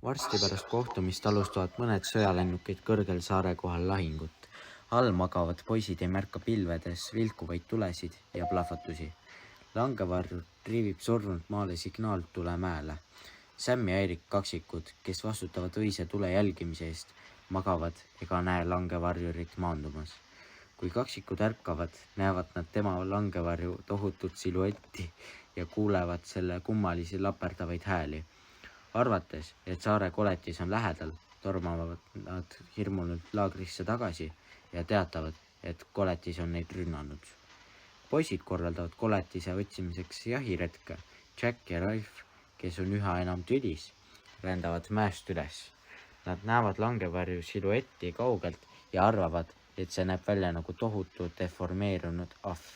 Varsti pärast kohtumist alustavad mõned sõjalennukid kõrgel saare kohal lahingut. All magavad poisid ei märka pilvedes vilkuvaid tulesid ja plahvatusi. Langevarjur triivib surnud maale signaaltule mäele. Sam ja Erik kaksikud, kes vastutavad õise tule jälgimise eest, magavad ega näe langevarjurit maandumas. Kui kaksikud ärkavad, näevad nad tema langevarju tohutut siluetti ja kuulevad selle kummalisi laperdavaid hääli. Arvates, et saare koletis on lähedal, tormavad nad hirmunult laagrisse tagasi ja teatavad, et koletis on neid rünnanud. Poisid korraldavad koletise otsimiseks jahiretke. Jack ja Ralph, kes on üha enam tüdis, rändavad mäest üles. Nad näevad langevarju siluetti kaugelt ja arvavad, et see näeb välja nagu tohutu deformeerunud ahv.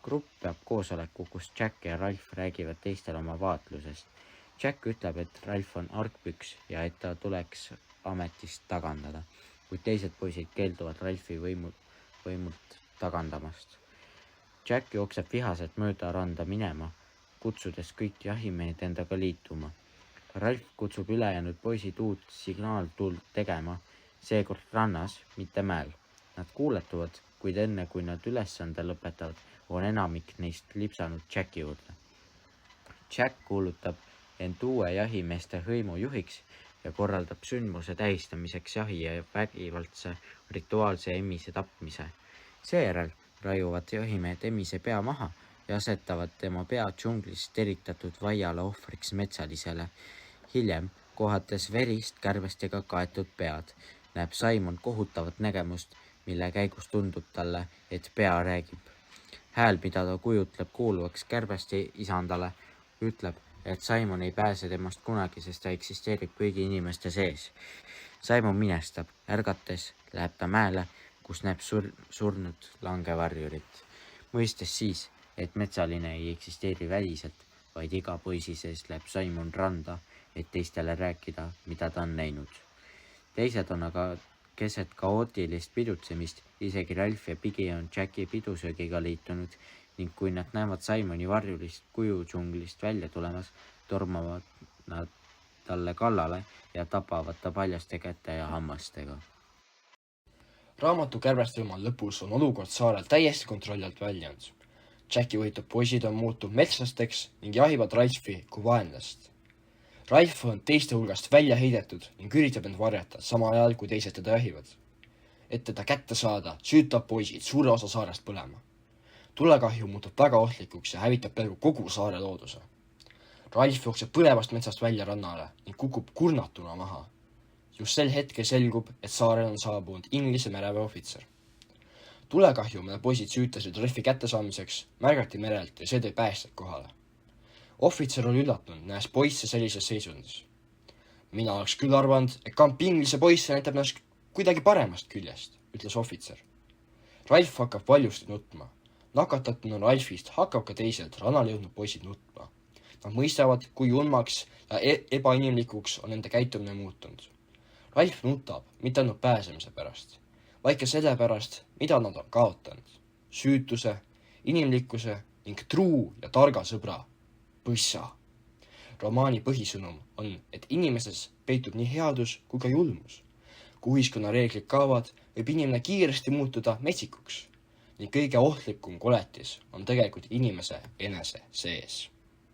Grupp peab koosoleku, kus Jack ja Ralph räägivad teistele oma vaatlusest. Jack ütleb, et Ralph on argpüks ja et ta tuleks ametist tagandada, kuid teised poisid keelduvad Ralphi võimult tagandamast. Jack jookseb vihaselt mööda randa minema, kutsudes kõik jahimehed endaga liituma. Ralph kutsub ülejäänud poisid uut signaaltuld tegema, seekord rannas, mitte mäel. Nad kuuletuvad, kuid enne kui nad ülesande lõpetavad, on enamik neist lipsanud Jacki juurde. Jack kuulutab end uue jahimeeste hõimu juhiks ja korraldab sündmuse tähistamiseks jahi ja vägivaldse rituaalse emise tapmise. Seejärel raiuvad jahimehed emise pea maha ja asetavad tema pea džunglis teritatud vaiale ohvriks metsalisele. Hiljem, kohates verist kärbestega kaetud pead, näeb Simon kohutavat nägemust, mille käigus tundub talle, et pea räägib. Hääl, mida ta kujutleb kuuluvaks kärbeste isandale, ütleb, et Simon ei pääse temast kunagi, sest ta eksisteerib kõigi inimeste sees. Simon minestab, ärgates läheb ta mäele, kus näeb surnud langevarjurit. Mõistes siis, et metsaline ei eksisteeri väliselt, vaid iga poisi sees läheb Simon randa, et teistele rääkida, mida ta on näinud. Teised on aga keset kaootilist pidutsemist, isegi Ralph ja Piggy on Jacki pidusöögiga liitunud ning kui nad näevad Simoni varjulist kuju džunglist välja tulemas, tormavad nad talle kallale ja tapavad ta paljaste käte ja hammastega. Raamatu Kärbestefilma lõpus on olukord saarel täiesti kontrolli alt väljunud. Jacki juhitud poisid on muutunud metslasteks ning jahivad Ralphi kui vaenlast. Ralph on teiste hulgast välja heidetud ning üritab end varjata, samal ajal kui teised teda jahivad. Et teda kätte saada, süütab poisid suure osa saarest põlema. Tulekahju muutub väga ohtlikuks ja hävitab peaaegu kogu saare looduse. Ralph jookseb põlevast metsast välja rannale ning kukub kurnatuna maha. Just sel hetkel selgub, et saarel on saabunud Inglise mereväeohvitser. Tulekahju, mille poisid süütasid Ralphi kättesaamiseks, märgati merelt ja see tõi päästjad kohale. Ohvitser oli üllatunud, näes poisse sellises seisundis. Mina oleks küll arvanud, et kamp Inglise poisse näitab ennast kuidagi paremast küljest, ütles ohvitser. Ralph hakkab valjusti nutma. Nakatatuna Ralphist hakkab ka teised rannale jõudnud poisid nutma. Nad mõistavad, kui julmaks ja ebainimlikuks on nende käitumine muutunud. Ralph nutab mitte ainult pääsemise pärast, vaid ka selle pärast, mida nad on kaotanud. Süütuse, inimlikkuse ning truu ja targa sõbra, põssa. Romaani põhisõnum on, et inimeses peitub nii headus kui ka julmus. Kui ühiskonna reeglid kaovad, võib inimene kiiresti muutuda metsikuks ning kõige ohtlikum koletis on tegelikult inimese enese sees.